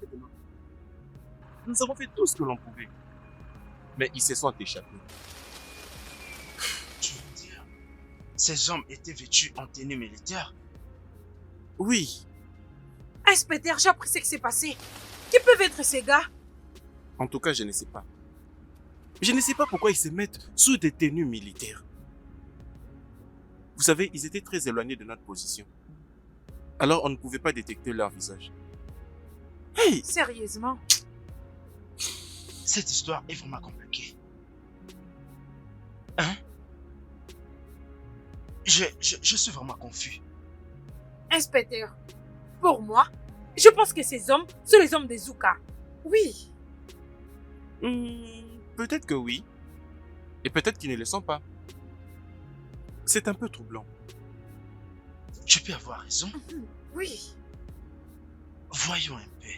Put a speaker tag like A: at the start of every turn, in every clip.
A: s'approcher de nous. Nous avons fait tout ce que l'on pouvait. Mais ils se sont échappés.
B: Tu veux dire, ces hommes étaient vêtus en tenue militaire?
A: Oui,
C: Inspecteur, j'ai appris ce qui s'est passé. Qui peuvent être ces gars?
A: en tout cas, je ne sais pas. Je ne sais pas pourquoi ils se mettent sous des tenues militaires. Vous savez, ils étaient très éloignés de notre position. Alors, on ne pouvait pas détecter leur visage. Hey!
C: Sérieusement?
B: Cette histoire est vraiment compliquée. Hein? Je suis vraiment confus.
C: Inspecteur, pour moi, je pense que ces hommes sont les hommes des Zouka. Oui.
A: Peut-être que oui. Et peut-être qu'ils ne le sont pas. C'est un peu troublant.
B: Tu peux avoir raison.
C: Oui.
B: Voyons un peu.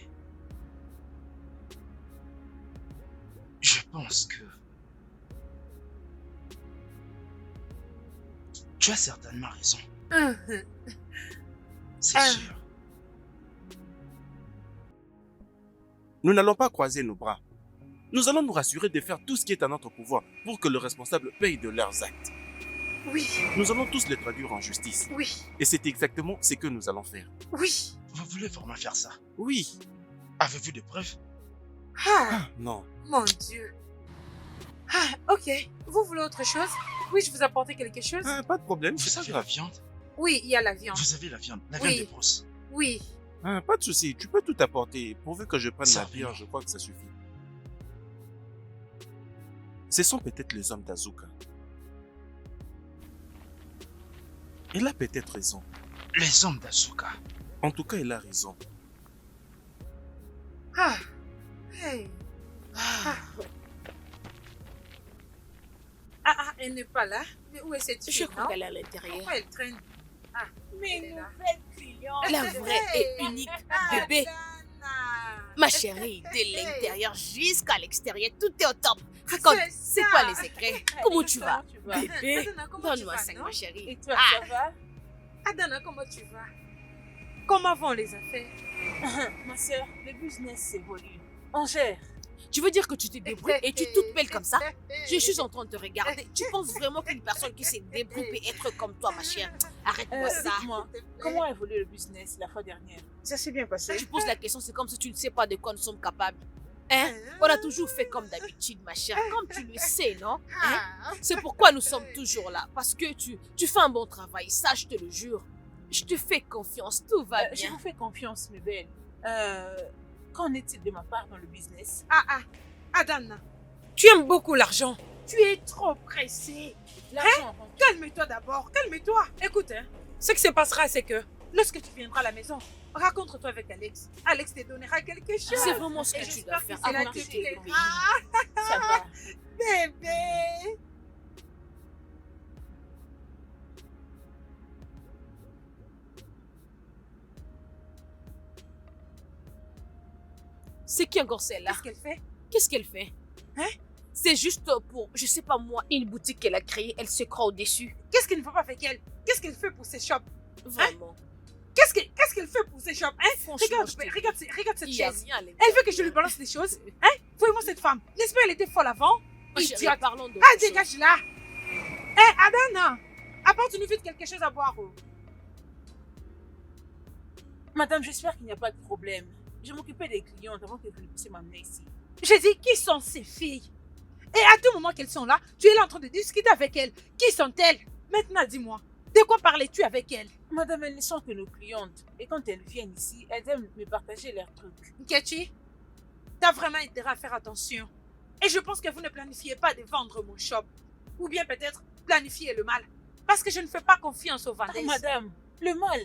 B: Je pense que... Tu as certainement raison. C'est sûr.
A: Nous n'allons pas croiser nos bras. Nous allons nous rassurer de faire tout ce qui est à notre pouvoir pour que le responsable paye de leurs actes.
C: Oui.
A: Nous allons tous les traduire en justice.
C: Oui.
A: Et c'est exactement ce que nous allons faire.
C: Oui.
B: Vous voulez vraiment faire ça?
A: Oui.
B: Avez-vous des preuves?
C: Ah,
A: Non.
C: mon Dieu. Ah, ok. Vous voulez autre chose? Oui, je vous apporter quelque chose?
A: Pas de problème.
B: Vous avez la viande?
C: Oui, il y a la viande.
B: Vous avez la viande
C: Oui.
B: des brosses.
C: Oui.
A: Pas de souci. Tu peux tout apporter. Pourvu que je prenne
B: Ça
A: la
B: va.
A: bière, je crois que ça suffit. Ce sont peut-être les hommes d'Azuka. Elle a peut-être raison.
B: Les hommes d'Azuka.
A: En tout cas, elle a raison.
C: Ah. Hey. Ah. Elle n'est pas là. Mais où est cette fille?
D: Je crois qu'elle est à l'intérieur.
C: Pourquoi elle traîne? Ah,
D: Mais
C: elle est là.
D: nouvelle cliente. La vraie
C: Hey.
D: et unique bébé.
C: Dana.
D: Ma chérie, de l'intérieur jusqu'à l'extérieur, tout est au top. Raconte, c'est quoi les secrets? Comment tu vas? Bébé,
C: Adana, comment tu
D: donne-moi
C: vas,
D: 5,
C: non?
D: ma chérie.
E: Et toi,
D: Ah.
E: ça va?
C: Adana, comment tu vas? Comment vont les affaires?
E: Ma soeur, le business s'évolue. On gère.
D: Tu veux dire que tu te débrouilles et tu es toute belle comme ça? Je suis en train de te regarder. Tu penses vraiment qu'une personne qui se débrouille peut être comme toi, ma chère? Arrête-moi ça.
E: Dites-moi, comment a évolué le business la fois dernière? Ça s'est bien passé?
D: Tu poses la question, c'est comme si tu ne sais pas de quoi nous sommes capables. Hein? On a toujours fait comme d'habitude, ma chère. Comme tu le sais, non? Hein? C'est pourquoi nous sommes toujours là. Parce que tu fais un bon travail. Ça, je te le jure. Je te fais confiance. Tout va
E: Je
D: bien.
E: vous fais confiance, mes belles. Qu'en est-il de ma part dans le business?
C: Adana, tu aimes beaucoup l'argent. Tu es trop pressé.
E: L'argent rentre.
C: Calme-toi d'abord, calme-toi. Écoute, ce qui se passera, c'est que lorsque tu viendras à la maison, rencontre-toi avec Alex. Alex te donnera quelque chose.
D: C'est vraiment ce
C: Et
D: que tu
C: j'espère
D: dois faire
C: que c'est la
D: avant que
C: petite
D: tu te
C: qui-
D: débrouilles.
E: Ça va.
C: Bébé.
D: C'est qui encore celle-là?
C: Qu'est-ce qu'elle fait?
D: Qu'est-ce qu'elle fait?
C: Hein?
D: C'est juste pour, je sais pas moi, une boutique qu'elle a créée. Elle se croit au-dessus.
C: Qu'est-ce qu'il ne faut pas avec elle? Qu'est-ce qu'elle fait pour ses shops?
D: Vraiment.
C: Qu'est-ce qu'elle fait pour ses shops?
D: Franchement, je te dis.
C: Regarde cette
D: Il y a
C: chaise.
D: rien à
C: Elle veut que je lui balance des choses. Voyez-moi cette femme. N'est-ce pas, elle était folle avant?
D: Ma chérie,
C: Idiote.
D: parlons de
C: Dégage là. Adana, apporte-nous vite quelque chose à boire.
E: Madame, j'espère qu'il n'y a pas de problème. Je m'occupais des clients avant que vous ne puissiez m'amener ici.
C: J'ai dit, qui sont ces filles? Et à tout moment qu'elles sont là, tu es là en train de discuter avec elles. Qui sont-elles? Maintenant, dis-moi, de quoi parlais-tu avec elles?
E: Madame, elles ne sont que nos clientes. Et quand elles viennent ici, elles aiment me partager leurs trucs.
C: Nkechi, t'as vraiment intérêt à faire attention. Et je pense que vous ne planifiez pas de vendre mon shop. Ou bien peut-être planifier le mal. Parce que je ne fais pas confiance aux vendeuses.
E: Madame, le mal.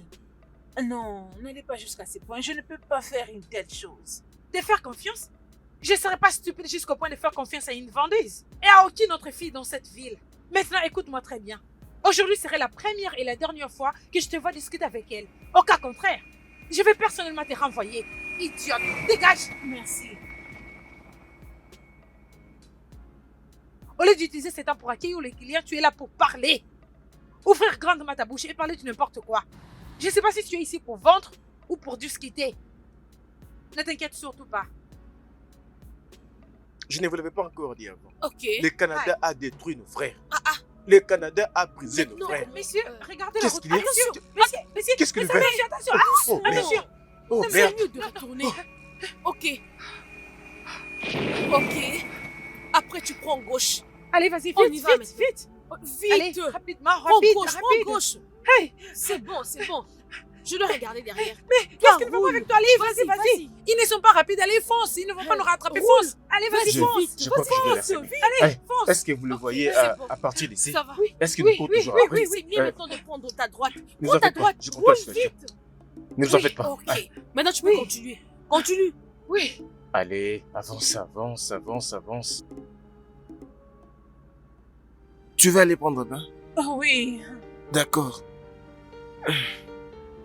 E: Non, n'allez pas jusqu'à ce point. Je ne peux pas faire une telle chose.
C: De faire confiance? Je ne serais pas stupide jusqu'au point de faire confiance à une vendeuse. Et à aucune autre fille dans cette ville. Maintenant, écoute-moi très bien. Aujourd'hui serait la première et la dernière fois que je te vois discuter avec elle. Au cas contraire, je vais personnellement te renvoyer. Idiote, dégage!
E: Merci.
C: Au lieu d'utiliser ce temps pour accueillir les clients, tu es là pour parler. Ouvrir grandement ta bouche et parler de n'importe quoi. Je ne sais pas si tu es ici pour vendre ou pour discuter. Ne t'inquiète surtout pas.
A: Je ne vous l'avais pas encore dit avant.
D: Ok.
A: Le Canada a détruit nos frères.
D: Ah.
A: Le Canada a brisé nos
D: Non,
A: frères.
C: Messieurs, regardez la
A: Qu'est-ce
C: route.
A: qu'il y a?
C: Messieurs,
A: Qu'est-ce que le
C: messieurs,
A: fait?
C: attention.
A: Oh, merde.
C: Attention.
A: Oh,
D: c'est
A: merde.
D: mieux de retourner. Ok. Ok. Après, tu prends gauche.
C: Allez, vas-y,
D: On
C: vite,
D: y va
C: vite,
D: maintenant.
C: vite.
D: Vite.
C: Allez, rapidement,
D: Prends
C: rapide,
D: gauche,
C: rapide.
D: prends gauche.
C: Hey,
D: C'est bon, c'est bon. Je dois regarder derrière.
C: qu'est-ce qui ne va pas
D: roule.
C: avec toi? Allez, vas-y,
D: Vas-y,
C: vas-y. Ils ne sont pas rapides, allez, fonce. Ils ne vont pas nous rattraper,
D: Roule.
C: fonce. Allez, vas-y,
A: Je-
C: fonce.
A: je crois que je vais la
C: Fonce,
A: fermer.
C: vite. Allez, fonce.
A: Est-ce que vous le
D: Ok,
A: voyez
D: c'est bon.
A: à partir d'ici?
D: Ça va.
A: Est-ce qu'il
C: Oui,
A: nous court
C: oui,
A: toujours
C: oui,
A: après?
C: oui,
D: C'est mieux maintenant de prendre ta droite.
A: Ne vous
D: Prends
A: en
D: ta
A: faites pas.
D: droite.
A: Je comprends la
D: Roule
A: situation.
D: vite.
A: Ne vous en faites pas.
D: Ok. Maintenant, tu peux
C: Oui.
D: continuer. Continue.
C: Oui.
A: Allez, avance, avance, avance, avance. Tu vas aller prendre un bain?
E: Oh oui.
A: D'accord.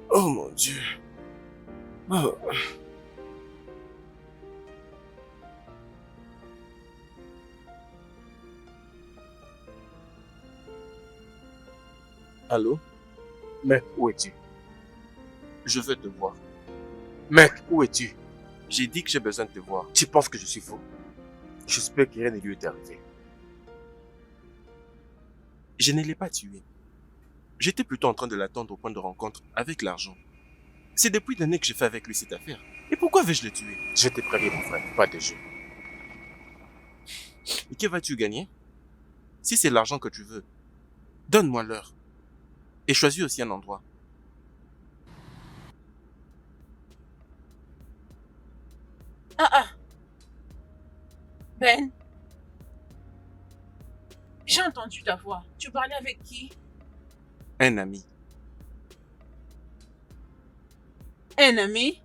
A: Oh mon Dieu. Oh. Allô? Mec, où es-tu? Je veux te voir. Mec, où es-tu? J'ai dit que j'ai besoin de te voir. Tu penses que je suis faux? J'espère que rien ne lui est arrivé. Je ne l'ai pas tué. J'étais plutôt en train de l'attendre au point de rencontre avec l'argent. C'est depuis des années que j'ai fait avec lui cette affaire. Et pourquoi vais-je le tuer? Je t'ai prévenu, mon frère, pas de jeu. Et que vas-tu gagner? Si c'est l'argent que tu veux, donne-moi l'heure. Et choisis aussi un endroit.
E: Ah. Ben. J'ai entendu ta voix. Tu parlais avec qui?
A: Un ami.
E: Un ami?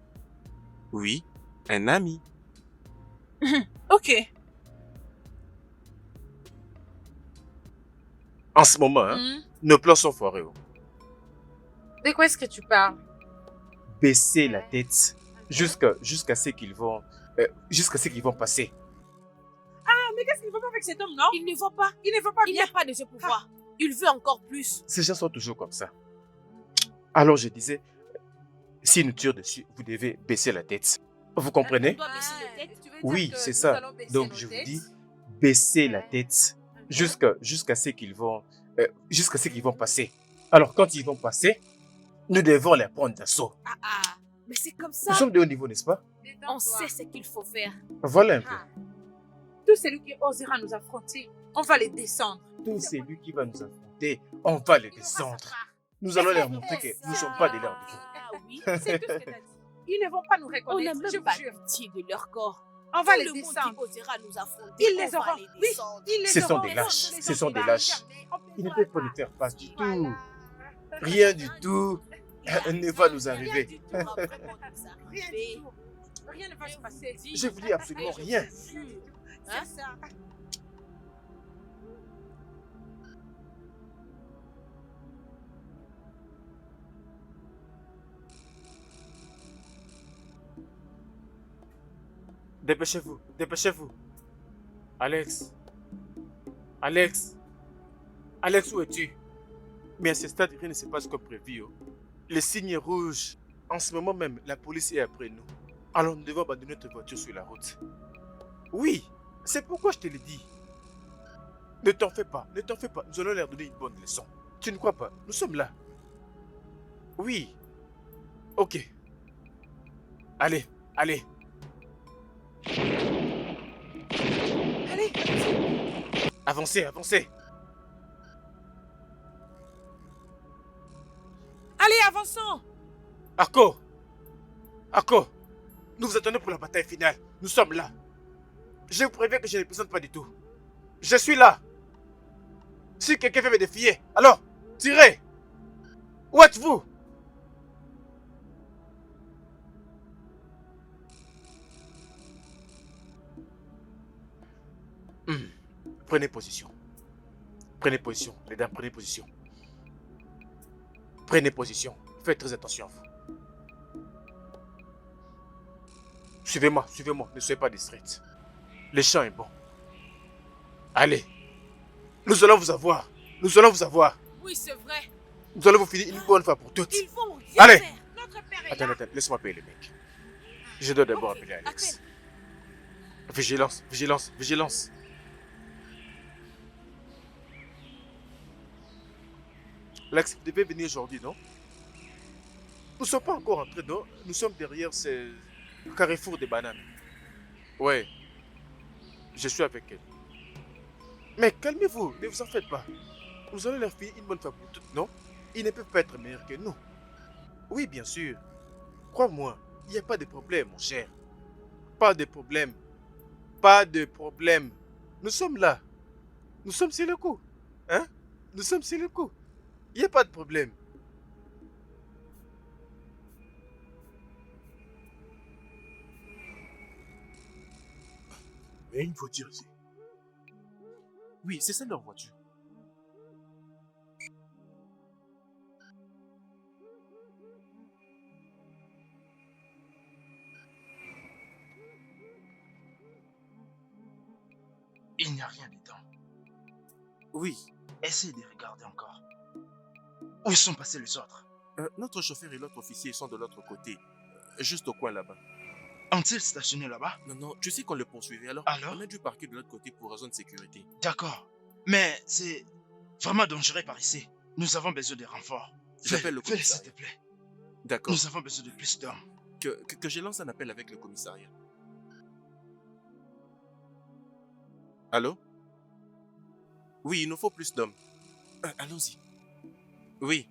A: Oui, un ami.
E: Ok.
A: En ce moment, hein, nos plans sont foirés. Oh.
C: De quoi est-ce que tu parles?
A: Baisser la tête jusqu'à ce qu'ils vont passer.
C: Mais qu'est-ce qu'il ne va pas avec cet homme, non?
D: Il ne va pas.
C: Il ne va pas
D: Il
C: bien.
D: n'a pas de ce pouvoir. Il veut encore plus.
A: Ces gens sont toujours comme ça. Alors je disais, si nous tire dessus, vous devez baisser la tête. Vous comprenez?
D: On doit baisser la tête.
C: Tu veux dire
A: Oui,
C: que
A: c'est
C: nous
A: ça.
C: allons baisser
A: Donc
C: nos
A: je vous
C: têtes?
A: dis, baisser la tête jusqu'à ce qu'ils vont passer. Alors quand ils vont passer, nous devons les prendre d'assaut.
D: Ah. Mais c'est comme
A: Nous
D: ça.
A: sommes de haut niveau, n'est-ce pas?
D: On sait ce qu'il faut faire.
A: Voilà un peu.
C: Ah. Tout celui qui osera nous affronter, on va les descendre.
A: Tout celui qui va nous affronter, on va les descendre. Nous allons leur montrer que nous ne sommes pas des leurs de vous.
D: Ah oui.
C: C'est tout ce que tu as dit. Ils ne vont pas nous
D: On n'a
C: reconnaître, je
D: même
C: vous
D: pas
C: jure.
D: pitié de leur corps.
C: On va
D: Tout
C: les
D: le monde
C: descendre.
D: qui osera nous affronter,
C: Ils
D: on
C: les
D: va
C: auront.
D: les
C: Oui,
D: descendre.
C: ils les
A: Ce sont
C: auront.
A: des lâches.
C: On les
A: Ce sont des
C: enlèvera
A: lâches.
C: jamais. On
A: Ils ne
C: pourra
A: peuvent pas
C: pas.
A: nous faire face du tout.
C: Voilà.
A: Rien du tout ne va nous
D: Rien
A: arriver.
D: du tout va vraiment nous
C: Rien
D: arriver.
C: du tout. Rien ne va se passer.
A: Je vous dis absolument rien.
C: C'est ça.
A: Dépêchez-vous, dépêchez-vous. Alex. Alex. Alex, où es-tu? Mais à ce stade, rien ne se passe comme prévu. Oh. Le signe rouge. En ce moment même, la police est après nous. Alors nous devons abandonner notre voiture sur la route. Oui, c'est pourquoi je te l'ai dit. Ne t'en fais pas, ne t'en fais pas. Nous allons leur donner une bonne leçon. Tu ne crois pas? Nous sommes là. Oui. Ok. Allez, allez.
C: Allez,
A: Avancez, avancez.
C: allez, avançons.
A: Arco. Arco. Nous vous attendons pour la bataille finale. Nous sommes là. Je vous préviens que je ne présente pas du tout. Je suis là. Si quelqu'un veut me défier, alors, tirez. Où êtes-vous? Prenez position. Prenez position, les dames, prenez position. Prenez position. Faites très attention à vous. Suivez-moi, suivez-moi. Ne soyez pas distraites. Le champ est bon. Allez. Nous allons vous avoir. Nous allons vous avoir.
D: Oui, c'est vrai.
A: Nous allons vous finir une bonne fois pour toutes.
D: Ils vont rien
A: Allez.
D: faire.
C: Notre père est
A: Attends,
C: là.
A: attends. Laisse-moi payer le mec. Je dois d'abord
D: Ok,
A: appeler Alex.
D: appelle.
A: Vigilance, vigilance, vigilance. Alex, vous devez venir aujourd'hui, non? Nous ne sommes pas encore entrés, non? Nous sommes derrière ce carrefour des bananes. Ouais, je suis avec elle. Mais calmez-vous, ne vous en faites pas. Nous allons leur filer une bonne fois pour toutes, non? Ils ne peuvent pas être meilleurs que nous. Oui, bien sûr. Crois-moi, il n'y a pas de problème, mon cher. Pas de problème. Pas de problème. Nous sommes là. Nous sommes sur le coup. Hein? Nous sommes sur le coup. Il n'y a pas de problème.
F: Il y a une voiture ici.
A: Oui, c'est ça leur voiture.
B: Il n'y a rien dedans.
A: Oui,
B: Essaye de regarder encore. Où sont passés les autres?
A: notre chauffeur et l'autre officier sont de l'autre côté. Juste au coin là-bas.
B: Ont-ils stationné là-bas?
A: Non, non, tu sais qu'on le poursuivait, alors
B: Alors?
A: on a dû parquer de l'autre côté pour raison de sécurité.
B: D'accord. Mais c'est vraiment dangereux par ici. Nous avons besoin de renforts.
A: J'appelle le
B: Fais-le,
A: commissariat.
B: s'il te plaît.
A: D'accord.
B: Nous avons besoin de plus d'hommes.
A: Que je lance un appel avec le commissariat. Allô? Oui, il nous faut plus d'hommes. Allons-y. Oui.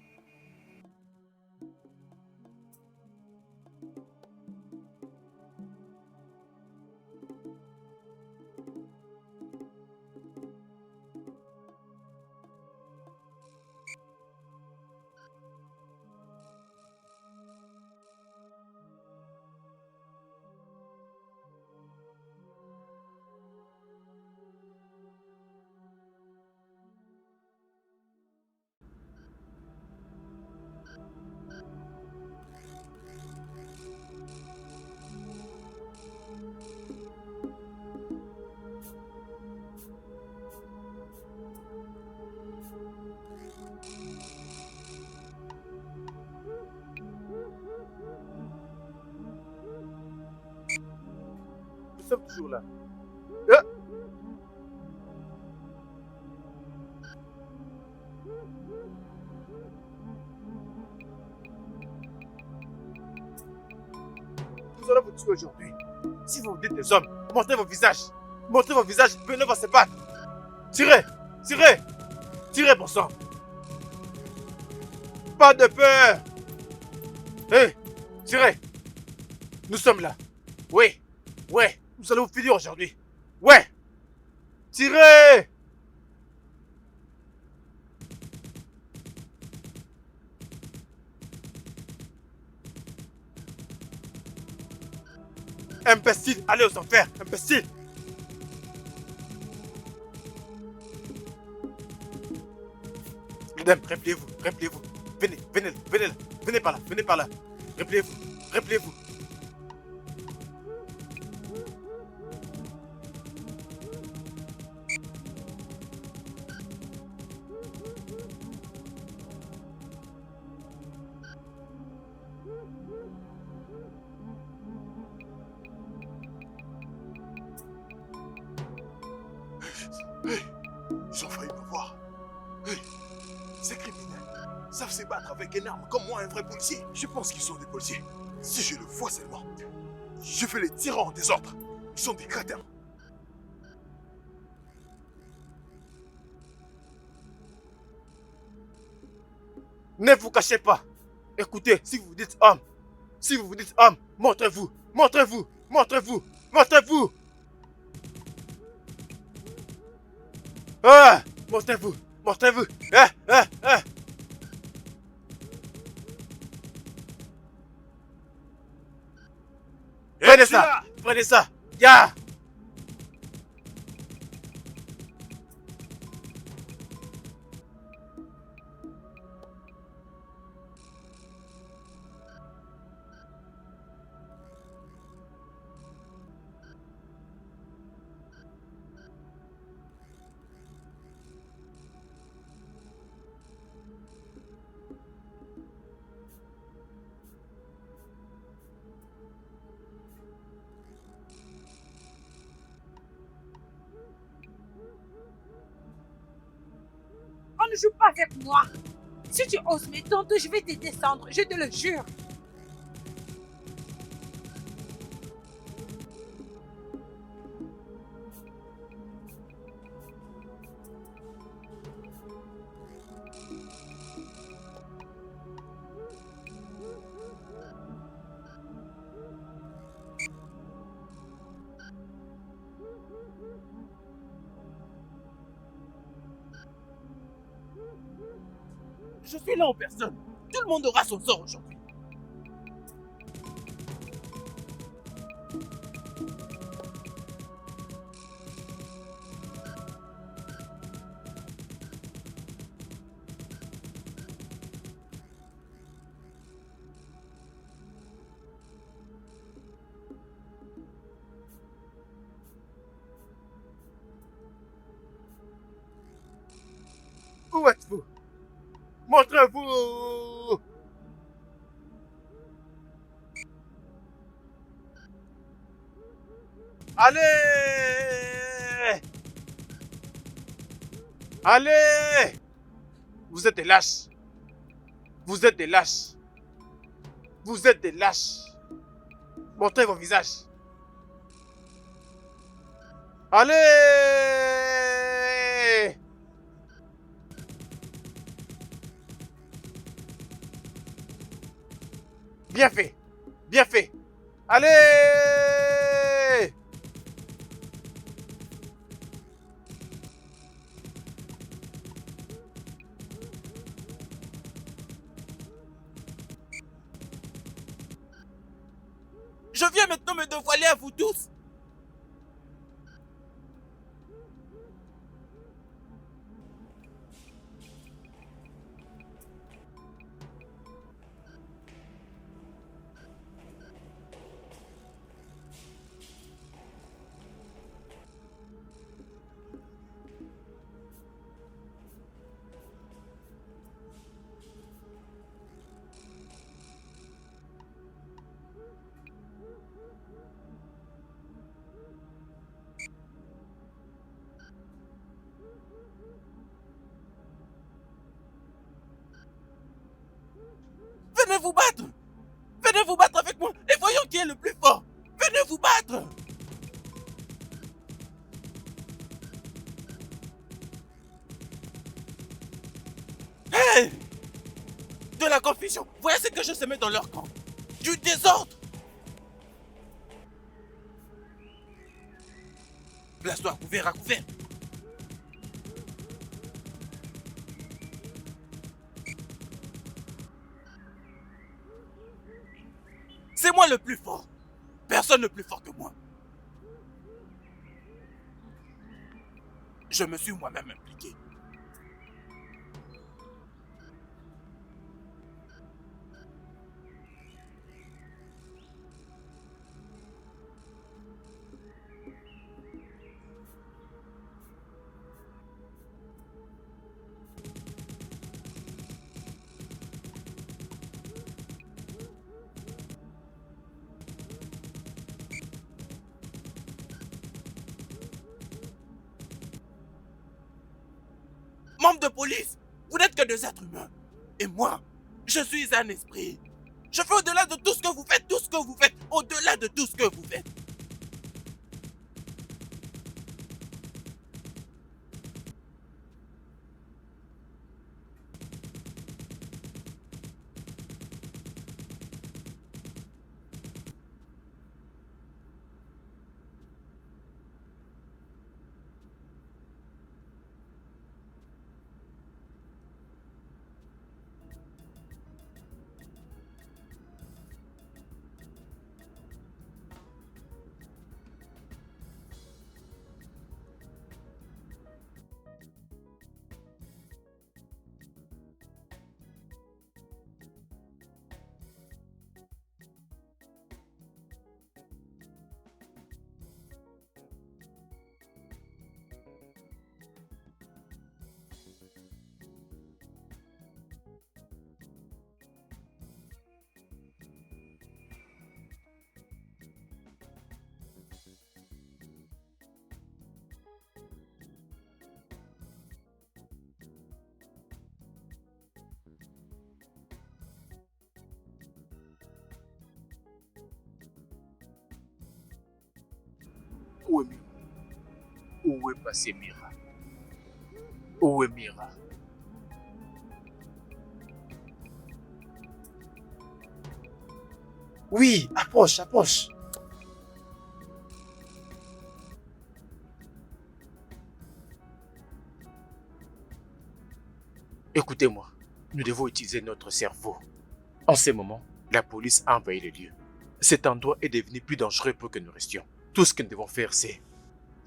F: Nous sommes toujours là. Nous allons vous tuer aujourd'hui. Si vous dites des hommes, montrez vos visages. Montrez vos visages, venez, on va se battre. Tirez, tirez, tirez, bon sang. Pas de peur. Hé, tirez. Nous sommes là. Oui, ouais, nous allons vous finir aujourd'hui. Ouais, tirez. Imbécile, allez aux enfers, imbécile. Madame, rappelez-vous, rappelez-vous. Venez, venez, venez là, venez par là, venez par là. Rappelez-vous, rappelez-vous.
G: Ils ont failli me voir. Hey, ces criminels savent se battre avec une arme comme moi, un vrai policier. Je pense qu'ils sont des policiers. Si je le vois seulement, je vais les tirer en désordre. Ils sont des crétins.
F: Ne vous cachez pas. Écoutez, si vous dites homme, montrez-vous, montrez-vous, montrez-vous, montrez-vous. Ah, montrez-vous, montrez-vous. Ah, ah, ah. Prenez ça, prenez ça. Ya.
C: ne joue pas avec moi. Si tu oses m'étendre, je vais te descendre, je te le jure.
A: Je suis là en personne. Tout le monde aura son sort aujourd'hui.
F: Où êtes-vous? Montrez-vous! Allez! Allez! Vous êtes des lâches. Vous êtes des lâches. Vous êtes des lâches. Montrez vos visages. Allez! Bien fait. Bien fait. Allez!
A: Je viens maintenant me dévoiler à vous tous. Venez vous battre. Venez vous battre avec moi et voyons qui est le plus fort. Venez vous battre. Hey! De la confusion. Voyez ce que je semais dans leur camp. Du désordre. Place-toi à couvert, à couvert. C'est moi le plus fort. Personne n'est plus fort que moi. Je me suis moi-même impliqué. Membre de police, vous n'êtes que des êtres humains. Et moi, je suis un esprit. Je fais au-delà de tout ce que vous faites, tout ce que vous faites, au-delà de tout ce que vous faites.
F: Où est Mira? Où est passée Mira? Où est Mira? Oui, approche, approche. Écoutez-moi, nous devons utiliser notre cerveau. En ce moment, la police a envahi le lieu. Cet endroit est devenu plus dangereux pour que nous restions. Tout ce que nous devons faire, c'est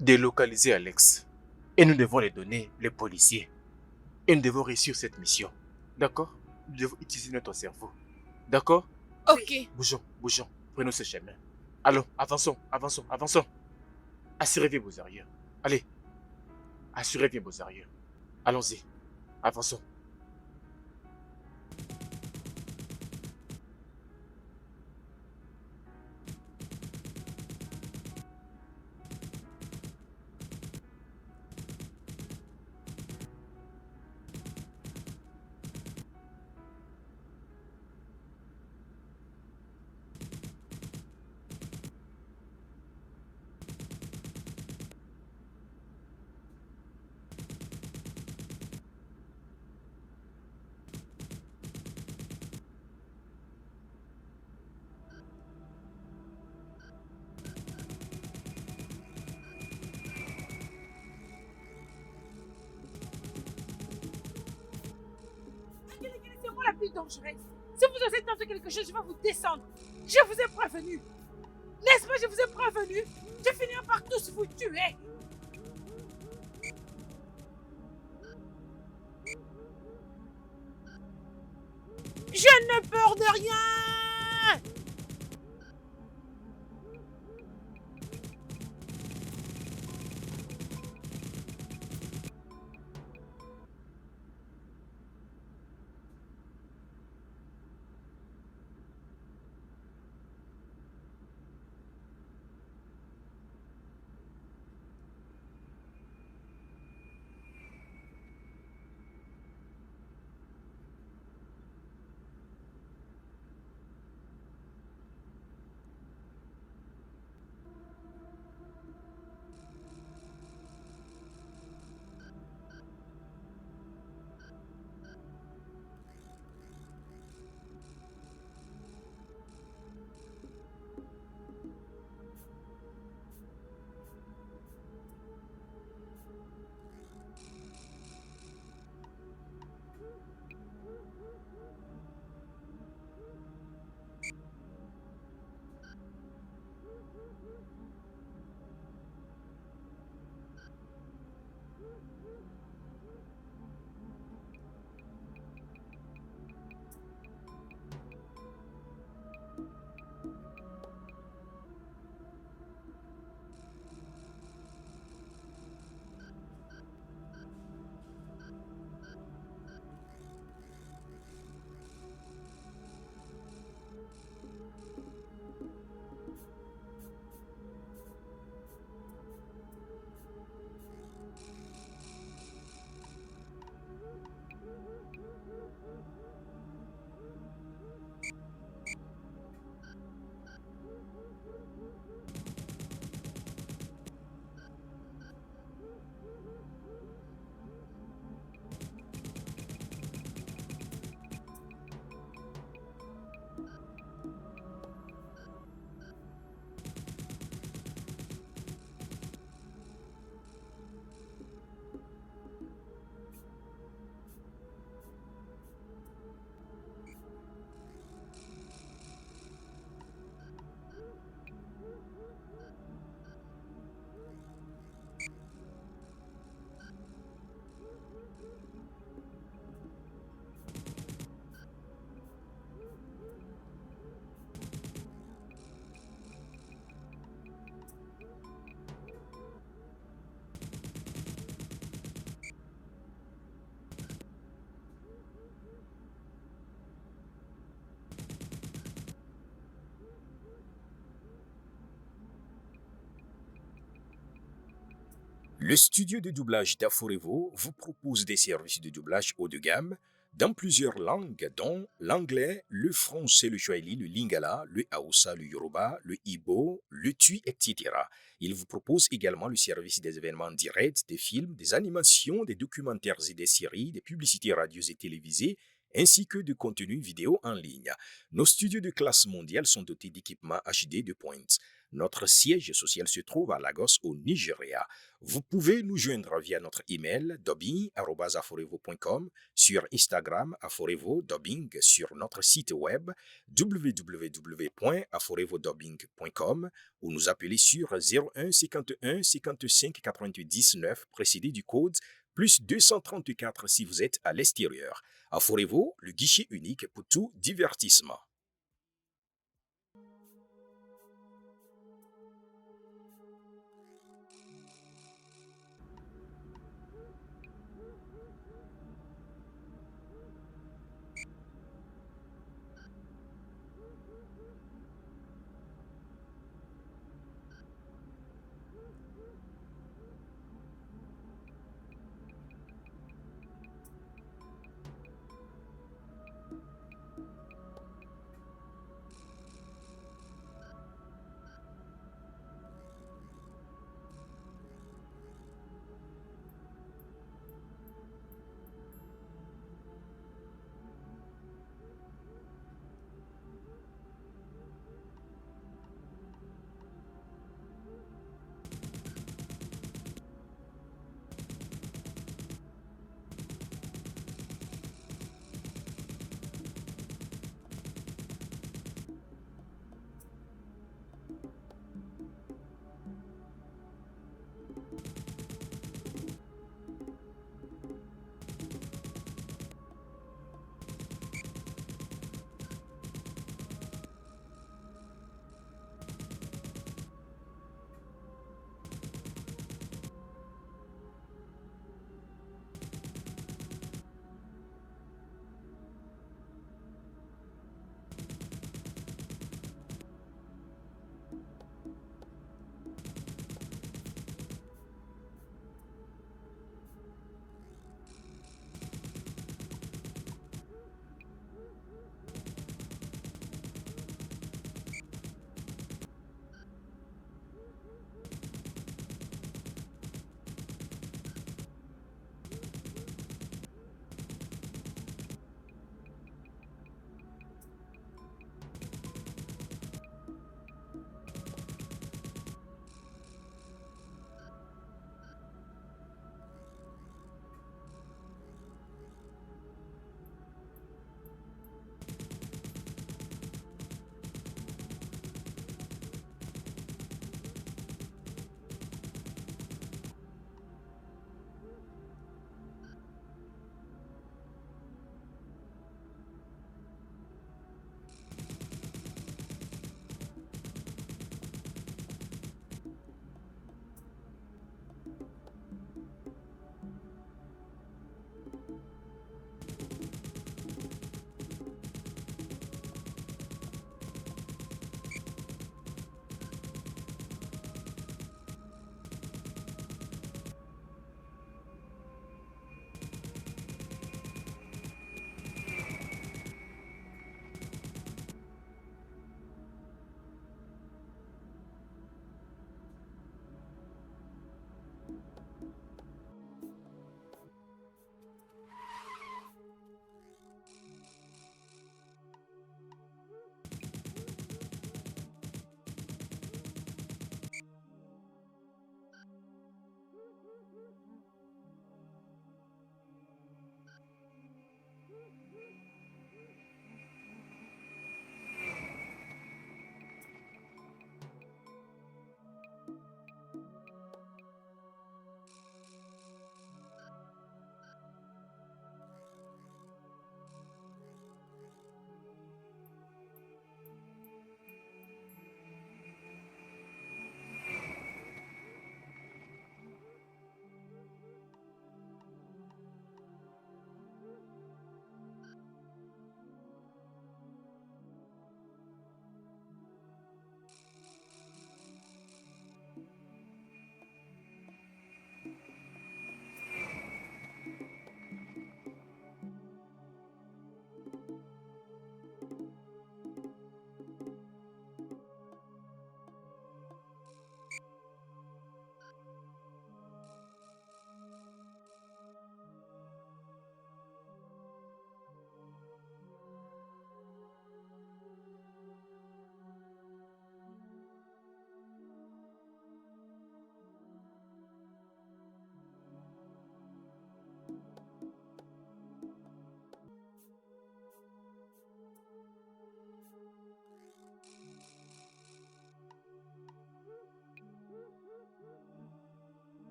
F: délocaliser Alex. Et nous devons les donner, les policiers. Et nous devons réussir cette mission. D'accord? Nous devons utiliser notre cerveau. D'accord?
D: Ok.
F: Bougeons, bougeons. Prenons ce chemin. Allons, avançons, avançons, avançons. Assurez bien vos arrières. Allez. Assurez bien vos arrières. Allons-y. Avançons.
C: C'est moi la plus dangereuse. Si vous osez tenter quelque chose, je vais vous descendre. Je vous ai prévenu. N'est-ce pas, je vous ai prévenu? Je finirai par tous vous tuer. Je n'ai peur de rien.
H: Le studio de doublage d'Aforevo vous propose des services de doublage haut de gamme dans plusieurs langues, dont l'anglais, le français, le swahili, le lingala, le haoussa, le yoruba, le ibo, le tui, etc. Il vous propose également le service des événements directs, des films, des animations, des documentaires et des séries, des publicités radios et télévisées, ainsi que de contenus vidéo en ligne. Nos studios de classe mondiale sont dotés d'équipements HD de pointe. Notre siège social se trouve à Lagos, au Nigeria. Vous pouvez nous joindre via notre email dubbing@aforevo.com, sur Instagram aforevo-dubbing, sur notre site web www.aforevodubbing.com ou nous appeler sur 01 51 55 99 précédé du code plus 234 si vous êtes à l'extérieur. Aforevo, le guichet unique pour tout divertissement.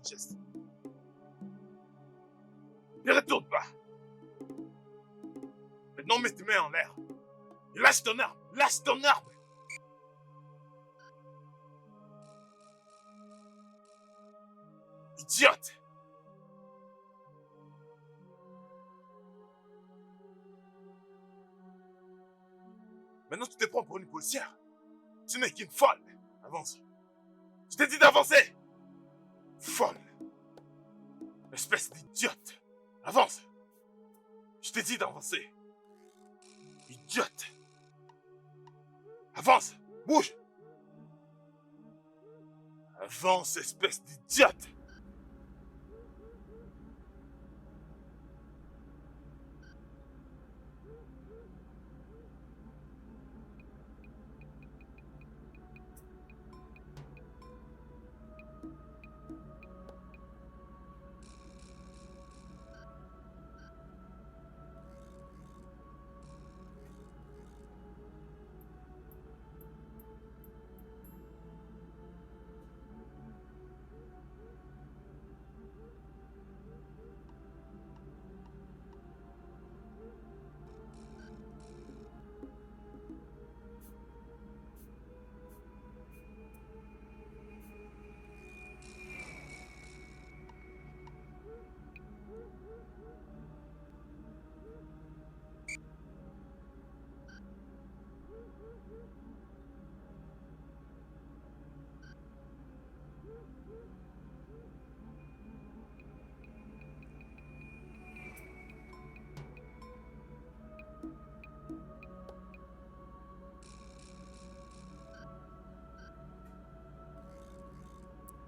G: geste. Ne retourne pas. Maintenant, mets tes mains en l'air. Et lâche ton arme. Lâche ton arme. Idiote. Maintenant, tu te prends pour une policière. Tu n'es qu'une folle. Avance. Je t'ai dit d'avancer. Folle. Espèce d'idiote. Avance. Je t'ai dit d'avancer. Idiote. Avance. Bouge. Avance, espèce d'idiote.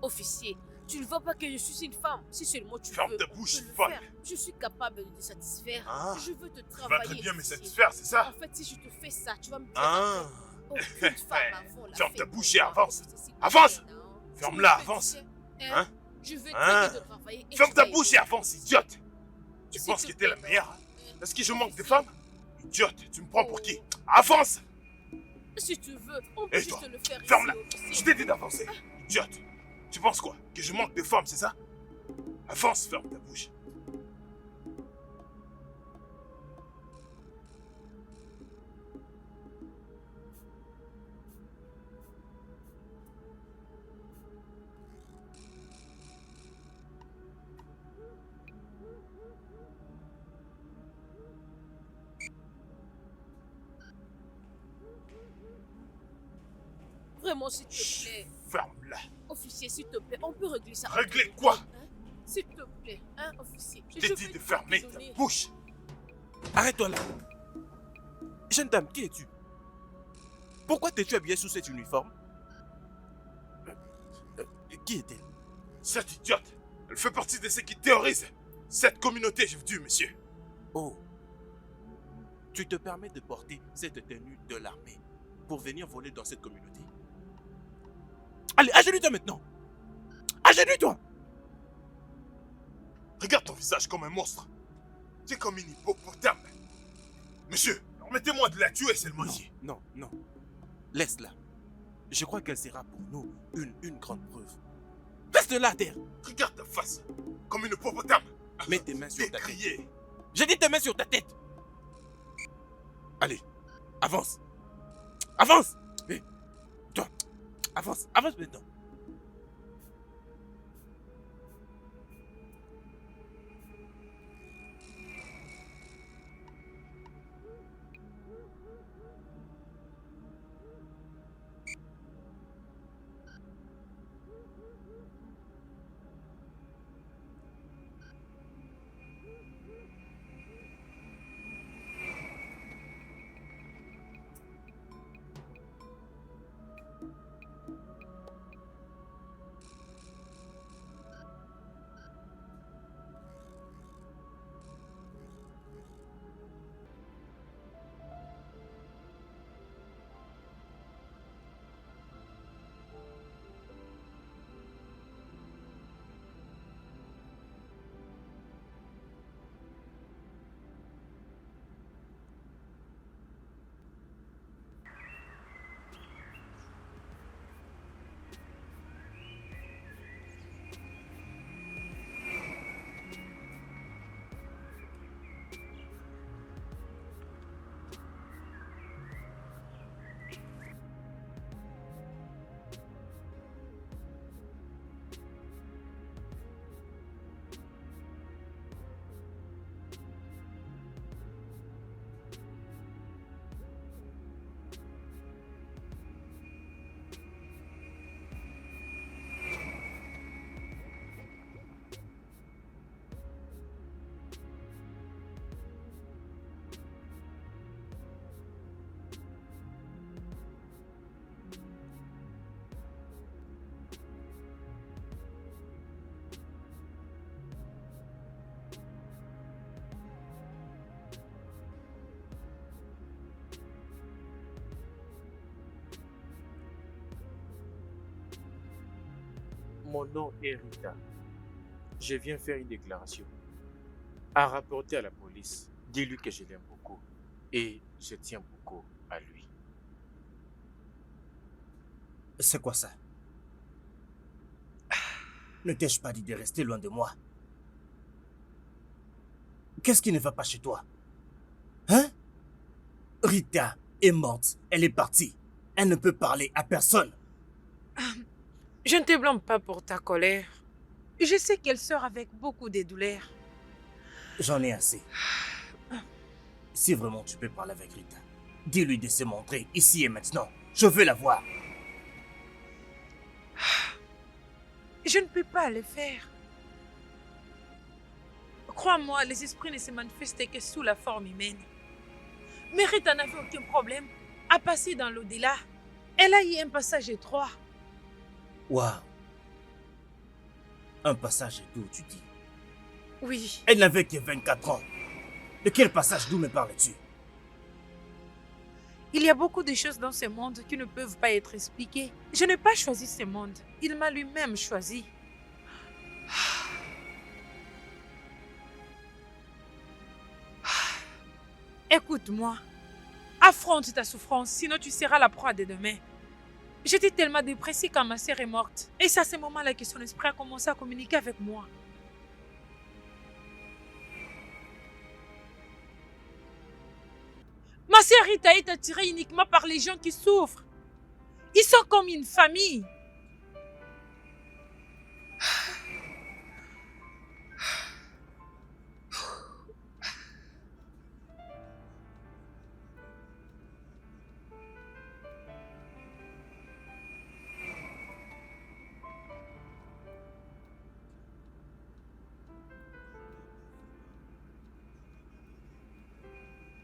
D: Officier, tu ne vois pas que je suis une femme. Si seulement tu
G: Ferme
D: veux,
G: ta
D: on
G: bouche,
D: peut le
G: folle.
D: faire. Je suis capable de te satisfaire.
G: Ah.
D: Je veux te
G: Tu vas
D: travailler.
G: très bien me
D: officier.
G: satisfaire, c'est ça?
D: En fait, si je te fais ça, tu vas me dire
G: Ah.
D: aucune femme avant la
G: Ferme ta
D: fête
G: bouche
D: pour
G: et
D: moi.
G: avance.
D: Officier, s'il te
G: Avance.
D: plaît, non.
G: Ferme-la,
D: Tu me fais
G: avance.
D: dire,
G: Hein?
D: Je veux
G: Hein?
D: très bien te travailler. et
G: Ferme
D: tu
G: ta
D: vas
G: bouche et
D: aider.
G: avance, idiote. Tu
D: S'il
G: penses
D: te
G: que t'es la
D: plaît,
G: meilleure?
D: non.
G: Est-ce que je manque de
D: Officier.
G: femmes? Idiote, tu me prends pour qui? Avance!
D: Si tu veux, on peut
G: Et
D: juste
G: toi,
D: le faire
G: ferme-la.
D: ici, officier.
G: Je t'ai dit d'avancer. Idiote. Tu penses quoi? Que je manque de femmes, c'est ça? Avance, ferme ta bouche.
D: Vraiment, s'il te plaît.
G: Ferme-la.
D: Officier, s'il te plaît, on peut régler ça.
G: Régler
D: entre nous,
G: quoi?
D: hein? S'il te plaît, hein, officier.
G: Je t'ai dit de fermer ta bouche.
A: Arrête-toi là. Jeune dame, qui es-tu? Pourquoi t'es-tu habillée sous cet uniforme? Qui est-elle?
G: Cette idiote, elle fait partie de ceux qui terrorisent cette communauté, j'ai vu, monsieur.
A: Oh. Tu te permets de porter cette tenue de l'armée pour venir voler dans cette communauté? Allez, agenouille-toi maintenant. Agenouille-toi.
G: Regarde ton visage comme un monstre. Tu es comme une hippopotame. Monsieur, permettez-moi de la tuer seulement ici.
A: Non, non. Laisse-la. Je crois qu'elle sera pour nous une grande preuve. Reste là à terre.
G: Regarde ta face, comme une hippopotame.
A: Mets tes mains sur ta tête.
G: Décrié.
A: J'ai dit tes mains sur ta tête. Allez, avance. Avance. Hé, toi, avance, avance maintenant.
F: Mon nom est Rita. Je viens faire une déclaration. À rapporter à la police. Dis-lui que je l'aime beaucoup. Et je tiens beaucoup à lui.
I: C'est quoi ça? Ne t'ai-je pas dit de rester loin de moi? Qu'est-ce qui ne va pas chez toi? Hein? Rita est morte. Elle est partie. Elle ne peut parler à personne.
C: Je ne te blâme pas pour ta colère. Je sais qu'elle sort avec beaucoup de douleurs.
I: J'en ai assez. Si vraiment tu peux parler avec Rita, dis-lui de se montrer ici et maintenant. Je veux la voir.
C: Je ne peux pas le faire. Crois-moi, les esprits ne se manifestent que sous la forme humaine. Mais Rita n'avait aucun problème à passer dans l'au-delà. Elle a eu un passage étroit.
I: Waouh. Un passage d'où tu dis?
C: Oui.
I: Elle n'avait que 24 ans. De quel passage d'où me parles-tu?
C: Il y a beaucoup de choses dans ce monde qui ne peuvent pas être expliquées. Je n'ai pas choisi ce monde. Il m'a lui-même choisi. Écoute-moi. Affronte ta souffrance, sinon tu seras la proie de demain. J'étais tellement dépressée quand ma sœur est morte. Et c'est à ce moment-là que son esprit a commencé à communiquer avec moi. Ma sœur Rita est attirée uniquement par les gens qui souffrent. Ils sont comme une famille.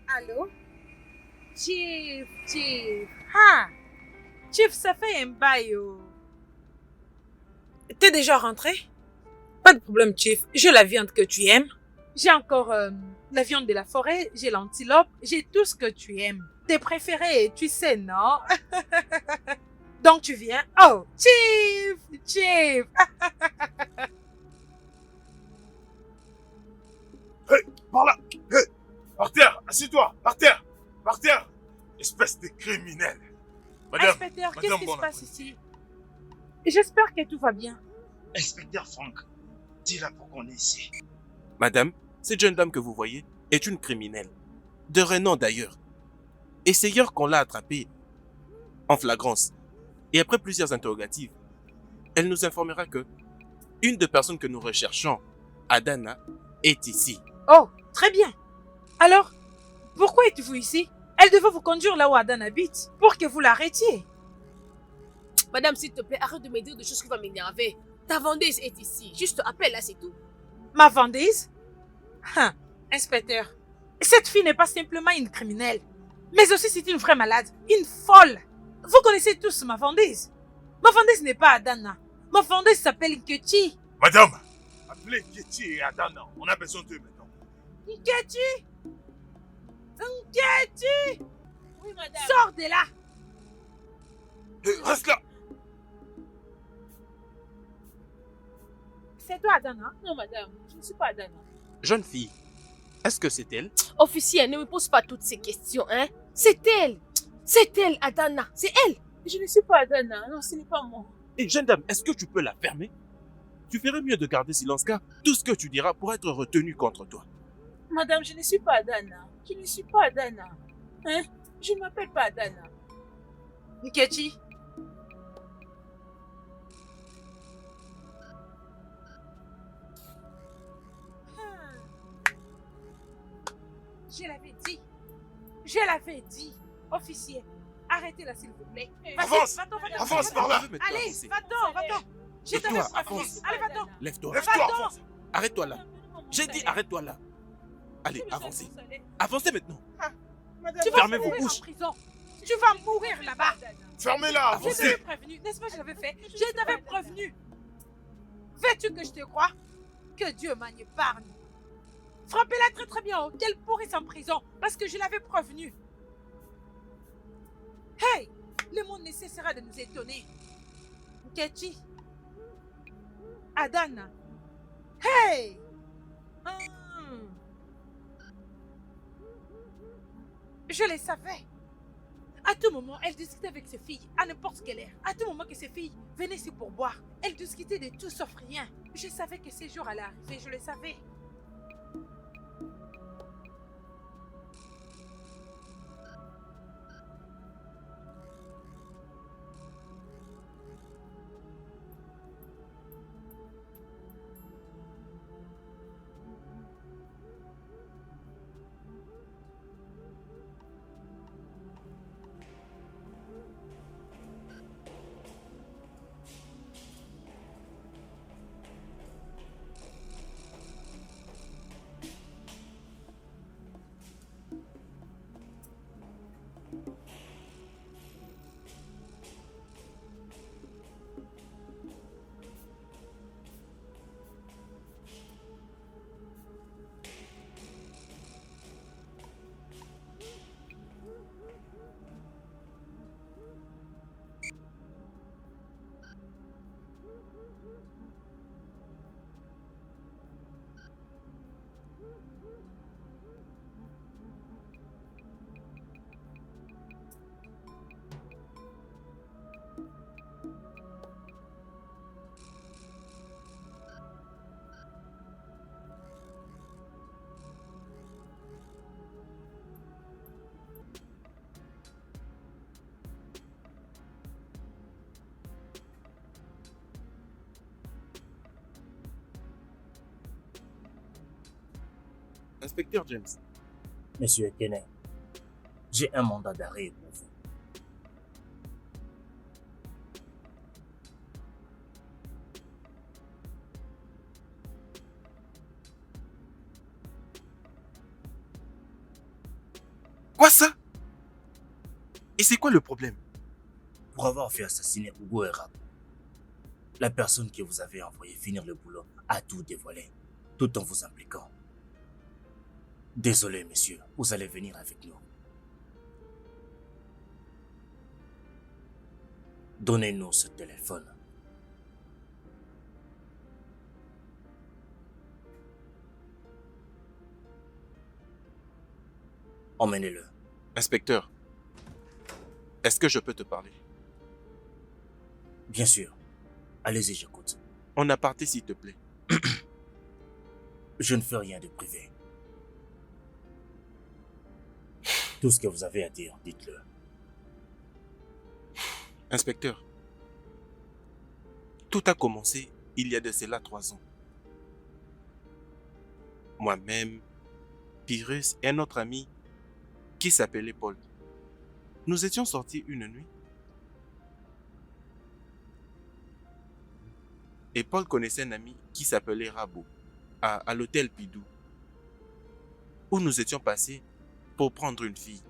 C: Allô? Chief. Ah! Chief, ça fait un bail. T'es déjà rentré? Pas de problème, Chief. J'ai la viande que tu aimes. J'ai encore la viande de la forêt, j'ai l'antilope, j'ai tout ce que tu aimes. Tes préférés, tu sais, non? Donc tu viens? Oh, Chief!
G: Hey, par là! Hey, par terre! Assieds-toi! Par terre! Par terre! Espèce de criminel! Madame!
C: Inspecteur, qu'est-ce
G: Madame
C: qui se
G: Bon
C: passe
G: après-midi.
C: ici? J'espère que tout va bien.
B: Inspecteur Frank, dis-la pourquoi on est ici.
A: Madame, cette jeune dame que vous voyez est une criminelle. De renom d'ailleurs. Et c'est hier qu'on l'a attrapée en flagrance. Et après plusieurs interrogatives, elle nous informera que une des personnes que nous recherchons, Adana, est ici.
C: Oh, très bien. Alors, pourquoi êtes-vous ici? Elle devait vous conduire là où Adan habite pour que vous l'arrêtiez.
D: Madame, s'il te plaît, arrête de me dire des choses qui vont m'énerver. Ta vendeuse est ici. Juste appelle-la, c'est tout.
C: Ma vendeuse? Inspecteur, cette fille n'est pas simplement une criminelle, mais aussi c'est une vraie malade, une folle. Vous connaissez tous ma vendeuse. Ma vendeuse n'est pas Adana. Ma vendeuse s'appelle Nkechi.
G: Madame! Appelez Ketty et Adana. On a besoin d'eux maintenant.
C: Nkechi! Nkechi!
E: Oui, madame.
C: Sors de là!
G: Hey, reste là!
C: C'est toi Adana?
E: Non, madame. Je ne suis pas Adana.
A: Jeune fille, est-ce que c'est elle?
D: Officier, ne me pose pas toutes ces questions, hein. C'est elle. C'est elle, Adana. C'est elle.
E: Je ne suis pas Adana. Non, ce n'est pas moi.
A: Et jeune dame, est-ce que tu peux la fermer? Tu ferais mieux de garder silence car tout ce que tu diras pourra être retenu contre toi.
E: Madame, je ne suis pas Adana. Je ne suis pas Adana. Hein? Je ne m'appelle pas Adana.
C: Nkechi? Je l'avais dit. Je l'avais dit. Officier, arrêtez-la s'il vous plaît. Vas-y,
G: Avance!
C: va-t'en, va-t'en.
G: Avance par là!
C: Allez, va-t'en, va-t'en. Je t'avais
A: Lève-toi,
C: prévenu.
A: avance.
C: Allez, va-t'en.
A: Lève-toi.
G: Lève-toi!
C: Va-t'en.
G: avance.
A: Arrête-toi là. J'ai dit arrête-toi là. Allez, avancez. Avancez maintenant.
C: Tu vas
A: Fermez vos
C: mourir en
A: bouches.
C: prison. Tu vas mourir là-bas.
G: Fermez-la!
C: Je
G: Avancez!
C: t'avais prévenu, n'est-ce pas, je l'avais fait. Je t'avais prévenu. Veux-tu que je te croie? Que Dieu m'en épargne. Frappez-la très très bien, qu'elle pourrisse en prison, parce que je l'avais prévenu. Hey, le monde ne cessera de nous étonner. Nkechi, Adana. Hey! Hmm. Je le savais. À tout moment, elle discutait avec ses filles, à n'importe quelle heure. À tout moment que ses filles venaient ici pour boire, elle discutait de tout sauf rien. Je savais que ces jours allaient arriver, je le savais.
A: Inspecteur James,
I: Monsieur Ekene, j'ai un mandat d'arrêt pour vous.
A: quoi ça? Et c'est quoi le problème?
I: Pour avoir fait assassiner Hugo Erab, la personne que vous avez envoyé finir le boulot a tout dévoilé, tout en vous impliquant. Désolé, monsieur, vous allez venir avec nous. Donnez-nous ce téléphone. Emmenez-le.
A: Inspecteur, est-ce que je peux te parler?
I: Bien sûr. Allez-y, j'écoute.
A: En aparté, s'il te plaît.
I: Je ne fais rien de privé. Tout ce que vous avez à dire, dites-le.
A: Inspecteur, tout a commencé il y a de cela 3 ans. Moi-même, Pyrrhus et un autre ami qui s'appelait Paul. Nous étions sortis une nuit. Et Paul connaissait un ami qui s'appelait Rabo, à l'hôtel Pidou, où nous étions passés pour prendre une fille.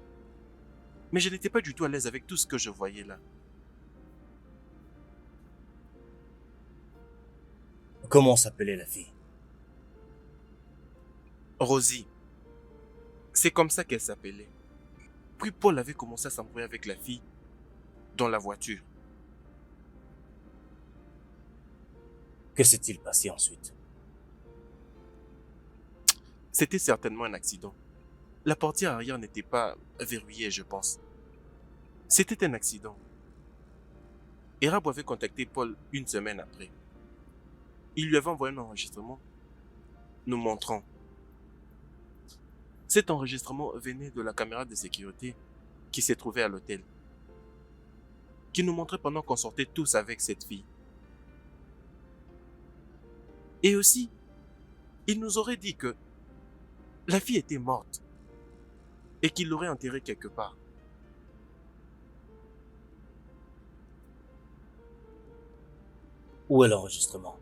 A: Mais je n'étais pas du tout à l'aise avec tout ce que je voyais là.
I: Comment s'appelait la fille?
A: Rosie. C'est comme ça qu'elle s'appelait. Puis Paul avait commencé à s'embrouiller avec la fille dans la voiture.
I: Que s'est-il passé ensuite?
A: C'était certainement un accident. La portière arrière n'était pas verrouillée, je pense. C'était un accident. Et Rabo avait contacté Paul une semaine après. Il lui avait envoyé un enregistrement nous montrant. Cet enregistrement venait de la caméra de sécurité qui s'est trouvée à l'hôtel, qui nous montrait pendant qu'on sortait tous avec cette fille. Et aussi, il nous aurait dit que la fille était morte et qu'il l'aurait enterrée quelque part.
I: Où est l'enregistrement?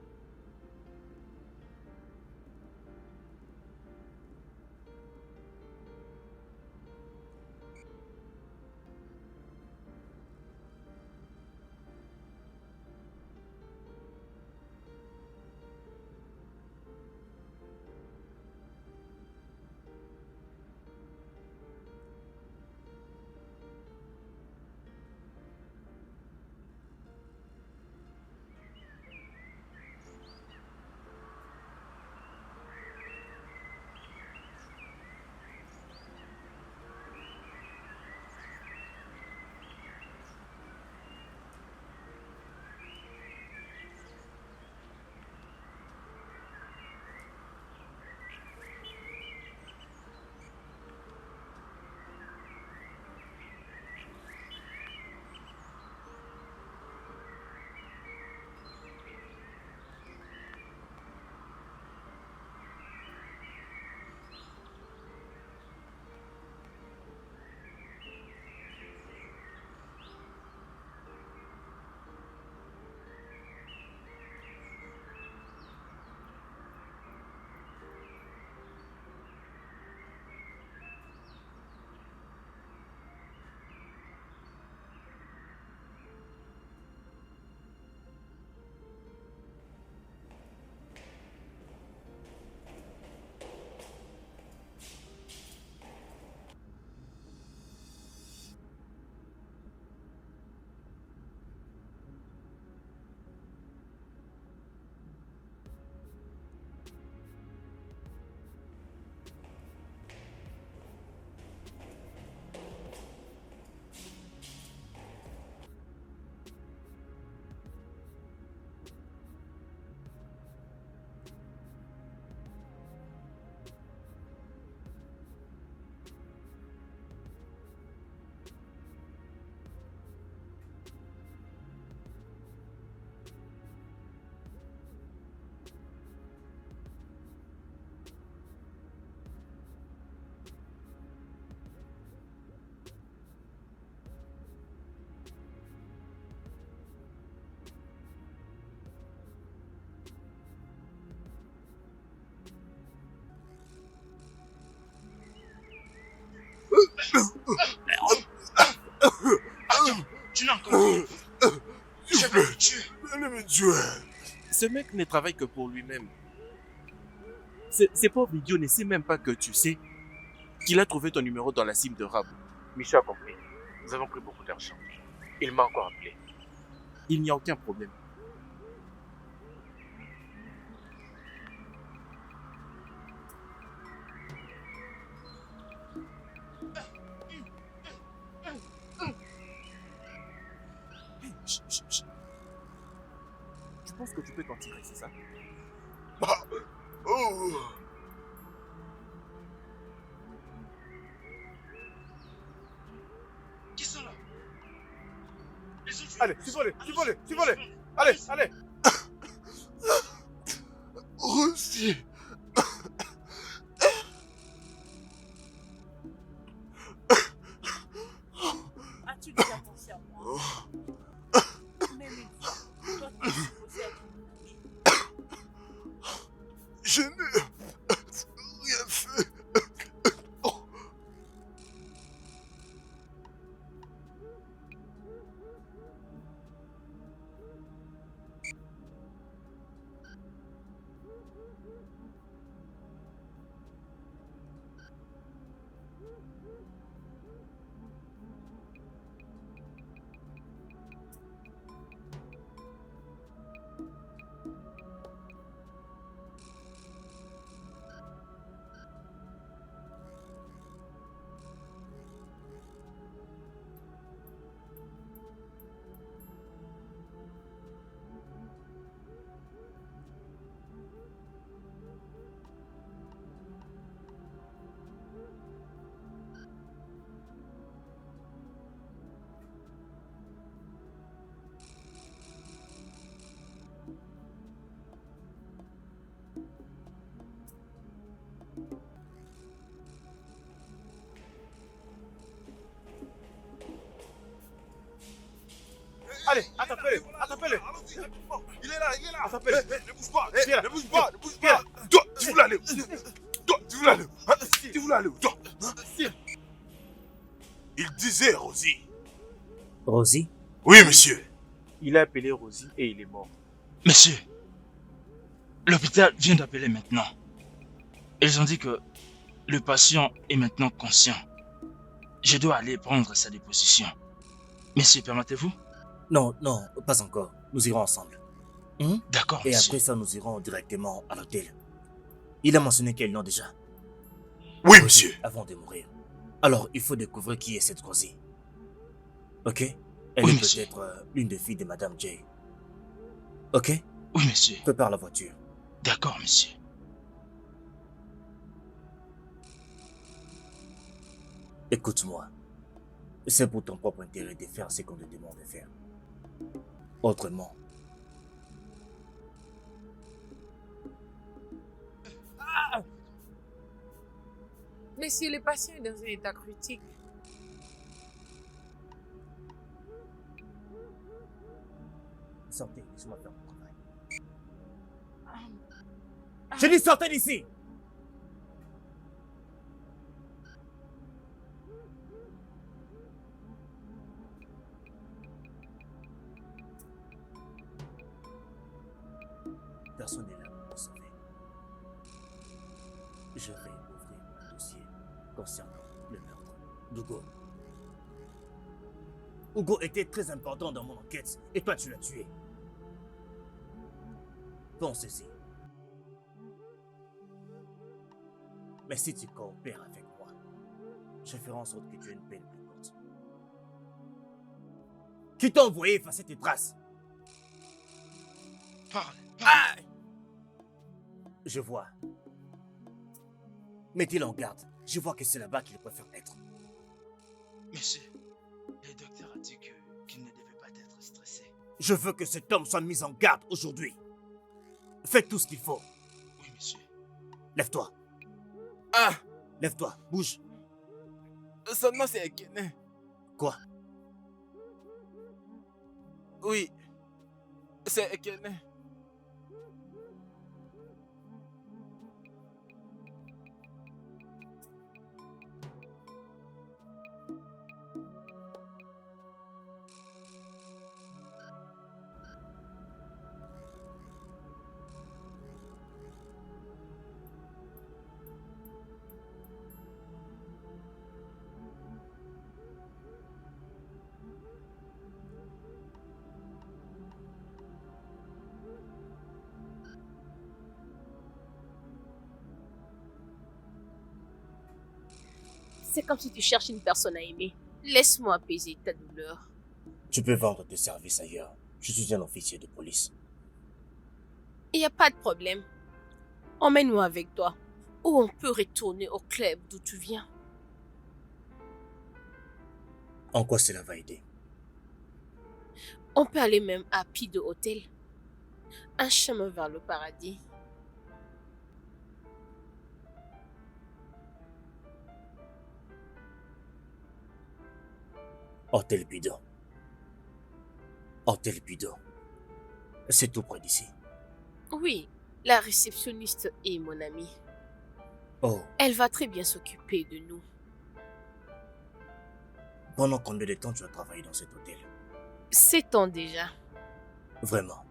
A: Ce mec ne travaille que pour lui-même. Ces pauvres idiots ne savent même pas que tu sais qu'il a trouvé ton numéro dans la cime de Rab.
F: Michel a compris. Nous avons pris beaucoup d'argent. Il m'a encore appelé.
A: Il n'y a aucun problème. Chut, chut, chut. Tu penses que tu peux t'en tirer, c'est ça?
G: Oh.
B: Qui sont là? Les autres.
G: Allez, suivons-les, suivons-les, suivons-les. Allez, allez. Rosie.
E: As-tu déjà pensé à moi? Même une fois, toi tu es supposé être mon ami.
G: Je n'ai rien fait. Allez, attrapez-le, attrapez-le. Il est là, il est là. Attrapez-le. Ne bouge pas, Viens là. ne bouge pas, ne bouge Viens pas. Toi, tu voulais aller où? Toi, tu voulais aller où? Hein? Tu voulais aller où? Toi. Il disait Rosie.
I: Rosie?
G: Oui, monsieur.
F: Il a appelé Rosie et il est mort.
B: Monsieur, l'hôpital vient d'appeler maintenant. Ils ont dit que le patient est maintenant conscient. Je dois aller prendre sa déposition. Monsieur, permettez-vous?
I: Non, non, pas encore. Nous irons ensemble.
B: D'accord,
I: Et
B: monsieur.
I: après ça, nous irons directement à l'hôtel. Il a mentionné quel nom déjà?
G: Oui, monsieur.
I: Avant de mourir. Alors, il faut découvrir qui est cette Rosie. Ok? Elle
B: Oui,
I: est
B: monsieur.
I: peut-être l'une des filles de Madame Jay. Ok?
B: Oui, monsieur.
I: Prépare la voiture.
B: D'accord, monsieur.
I: Écoute-moi. C'est pour ton propre intérêt de faire ce qu'on te demande de faire. Autrement,
C: Mais si le patient est dans un état critique,
I: sortez, laisse-moi faire mon travail.
C: ah,
I: Je dis sortez d'ici! Personne n'est là pour me sauver. Je vais ouvrir un dossier concernant le meurtre d'Hugo. Hugo était très important dans mon enquête et toi tu l'as tué. Pensez-y. Mais si tu coopères avec moi, je ferai en sorte que tu aies une peine plus courte. Qui t'a envoyé effacer tes traces?
B: Parle.
I: Ah! Je vois. Mettez-le en garde. Je vois que c'est là-bas qu'il préfère être.
B: Monsieur, le docteur a dit qu'il ne devait pas être stressé.
I: Je veux que cet homme soit mis en garde aujourd'hui. Faites tout ce qu'il faut.
B: Oui, monsieur.
I: Lève-toi.
A: Ah,
I: Lève-toi. Bouge.
A: son nom c'est Ekene.
I: Quoi?
A: Oui, c'est Ekene.
D: C'est comme si tu cherches une personne à aimer. Laisse-moi apaiser ta douleur.
I: Tu peux vendre tes services ailleurs. Je suis un officier de police.
D: Il n'y a pas de problème. Emmène-moi avec toi. Ou on peut retourner au club d'où tu viens.
I: En quoi cela va aider?
D: On peut aller même à Pido Hotel. Un chemin vers le paradis.
I: Hôtel Bidon. Hôtel Bidon. C'est tout près d'ici.
D: Oui, la réceptionniste est mon amie.
I: Oh,
D: Elle va très bien s'occuper de nous.
I: pendant combien de temps tu as travaillé dans cet hôtel?
D: 7 ans déjà.
I: Vraiment.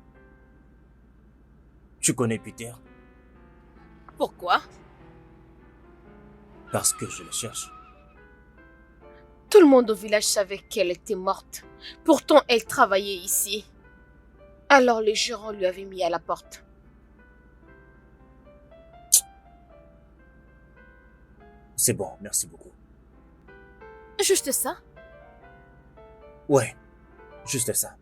I: Tu connais Peter?
D: Pourquoi?
I: Parce que je le cherche.
D: Tout le monde au village savait qu'elle était morte. Pourtant, elle travaillait ici. Alors les gérants lui avaient mis à la porte.
I: C'est bon, merci beaucoup.
D: Juste ça?
I: Ouais, juste ça.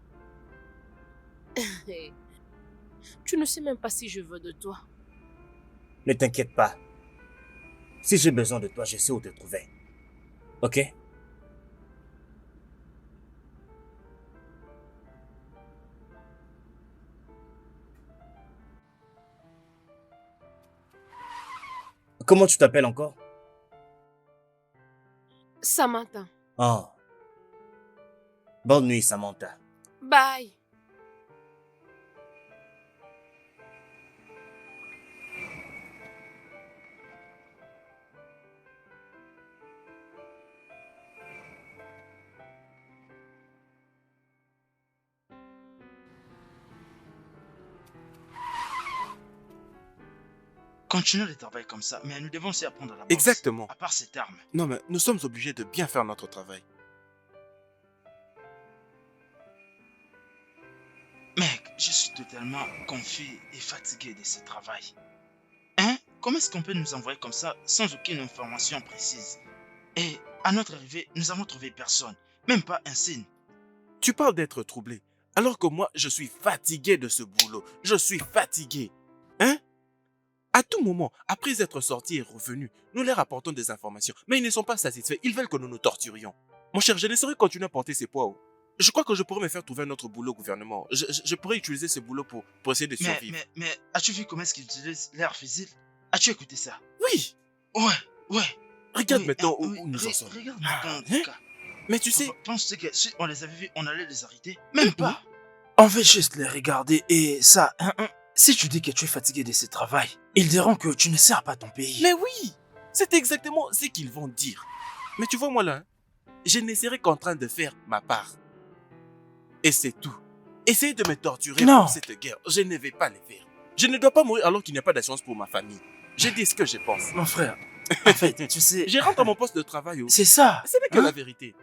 D: Tu ne sais même pas si je veux de toi.
I: Ne t'inquiète pas. Si j'ai besoin de toi, je sais où te trouver. Ok? Comment tu t'appelles encore?
D: Samantha.
I: Ah. Bonne nuit, Samantha.
D: Bye.
B: Continuons le travail comme ça, mais nous devons aussi apprendre à la boxe.
A: Exactement.
B: À part cette arme.
A: Non, mais nous sommes obligés de bien faire notre travail.
B: Mec, je suis totalement confus et fatigué de ce travail. Hein? Comment est-ce qu'on peut nous envoyer comme ça sans aucune information précise? Et à notre arrivée, nous avons trouvé personne, même pas un signe.
A: Tu parles d'être troublé, alors que moi, je suis fatigué de ce boulot. Je suis fatigué. Hein? À tout moment, après être sortis et revenus, nous leur apportons des informations, mais ils ne sont pas satisfaits. Ils veulent que nous nous torturions. Mon cher, je ne saurais continuer à porter ces poids. Oh. Je crois que je pourrais me faire trouver un autre boulot au gouvernement. Je pourrais utiliser ce boulot pour essayer de survivre.
B: Mais as-tu vu comment est-ce qu'ils utilisent l'air physique? As-tu écouté ça?
A: Oui!
B: Ouais.
A: Regarde
B: Oui,
A: maintenant
B: oui,
A: où nous en sommes.
B: Regarde maintenant, en
A: Hein?
B: tout cas.
A: Mais tu sais...
B: Penses-tu que si on les avait vus, on allait les arrêter? Même pas.
J: On va juste les regarder et ça, si tu dis que tu es fatigué de ce travail, ils diront que tu ne sers pas ton pays.
A: Mais oui! C'est exactement ce qu'ils vont dire. Mais tu vois moi là, je ne serai qu'en train de faire ma part. Et c'est tout. Essayez de me torturer
J: Non.
A: pour cette guerre. Je ne vais pas le faire. Je ne dois pas mourir alors qu'il n'y a pas d'assurance pour ma famille. Je dis ce que je pense.
J: Mon frère, en fait, tu sais...
A: Je rentre à mon poste de travail.
J: C'est ça.
A: Ce n'est que la vérité.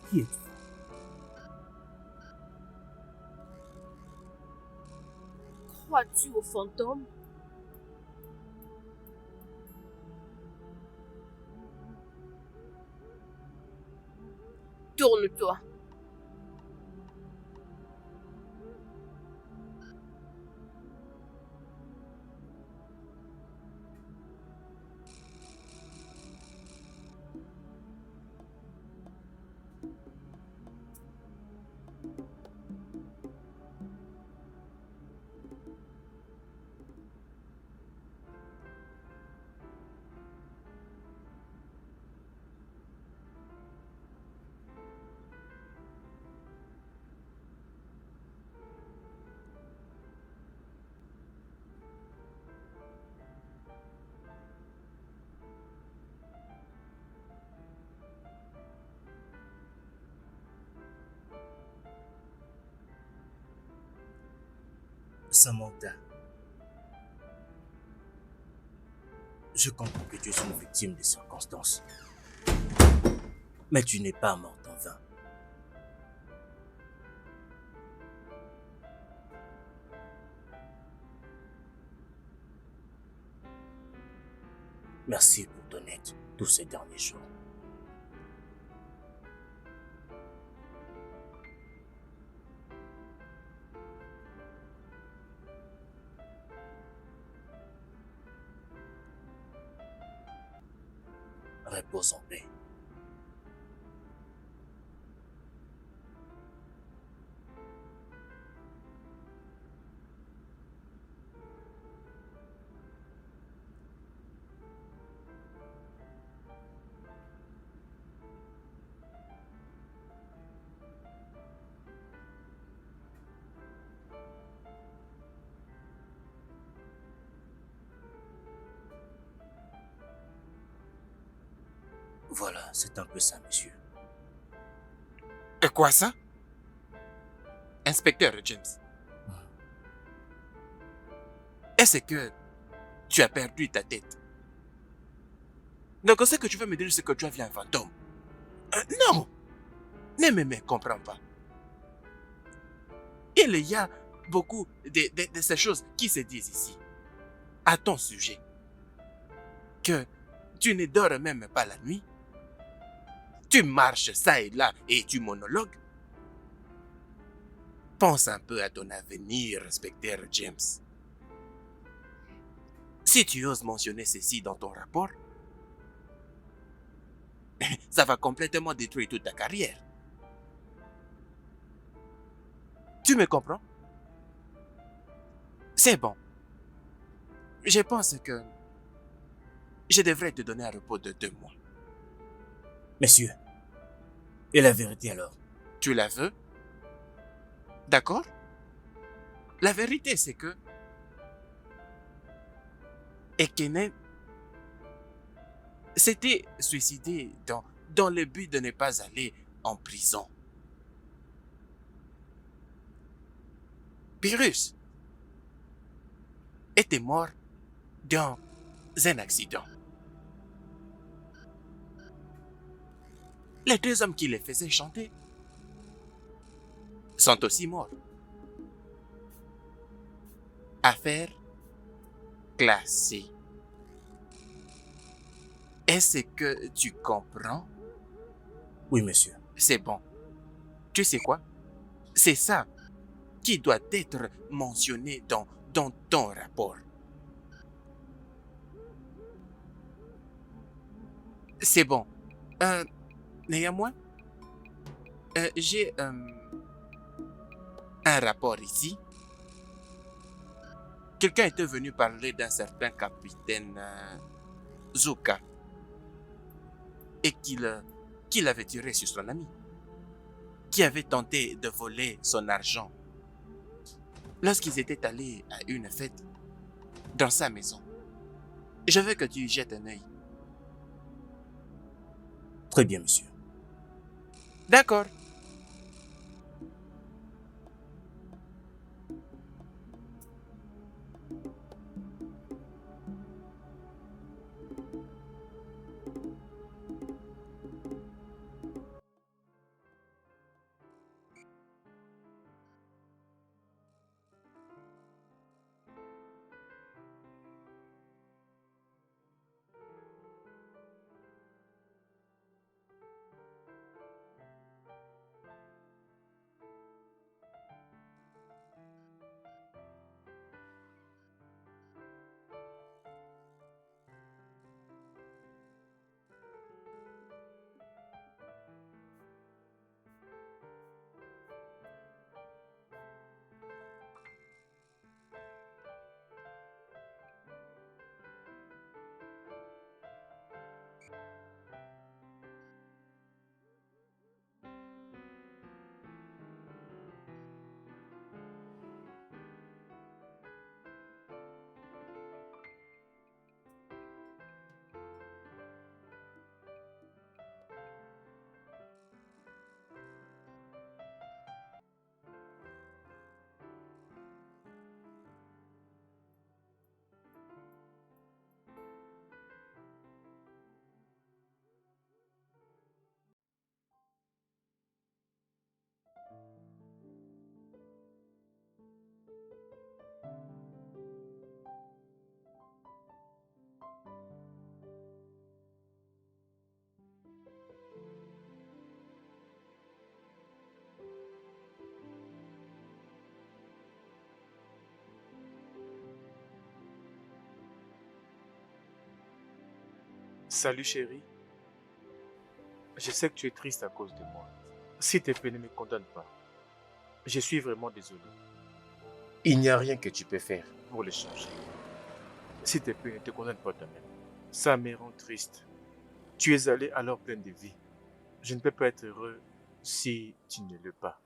I: Qui es-tu?
D: Crois-tu aux fantômes? Tourne-toi.
I: Samantha, je comprends que tu es une victime des circonstances. Mais tu n'es pas morte en vain. Merci pour ton aide tous ces derniers jours. Repose en paix. Voilà, c'est un peu ça, monsieur.
A: Et quoi ça? Inspecteur James. Est-ce que tu as perdu ta tête? Donc ce que tu veux me dire, c'est que tu as vu un fantôme? Non! Ne me comprends pas. Il y a beaucoup de ces choses qui se disent ici, à ton sujet, que tu ne dors même pas la nuit, tu marches ça et là et tu monologues. Pense un peu à ton avenir, inspecteur James. Si tu oses mentionner ceci dans ton rapport, ça va complètement détruire toute ta carrière. Tu me comprends? C'est bon. Je pense que je devrais te donner un repos de 2 mois.
I: Monsieur, et la vérité alors?
A: Tu la veux? D'accord? La vérité, c'est que Ekene s'était suicidé dans le but de ne pas aller en prison. Pyrrhus était mort dans un accident. Les 2 hommes qui les faisaient chanter sont aussi morts. Affaire classée. Est-ce que tu comprends?
I: Oui, monsieur.
A: C'est bon. Tu sais quoi? C'est ça qui doit être mentionné dans ton rapport. C'est bon. Néanmoins, j'ai un rapport ici. Quelqu'un était venu parler d'un certain capitaine Zuka et qu'il avait tiré sur son ami, qui avait tenté de voler son argent lorsqu'ils étaient allés à une fête dans sa maison. Je veux que tu y jettes un œil.
I: Très bien, monsieur.
A: D'accord.
F: Salut chérie. Je sais que tu es triste à cause de moi. Si tes peines ne me condamnent pas, je suis vraiment désolé. Il n'y a rien que tu peux faire pour les changer. Si tes peines ne te condamnent pas toi-même, ça me rend triste. Tu es allé alors plein de vie. Je ne peux pas être heureux si tu ne l'es pas.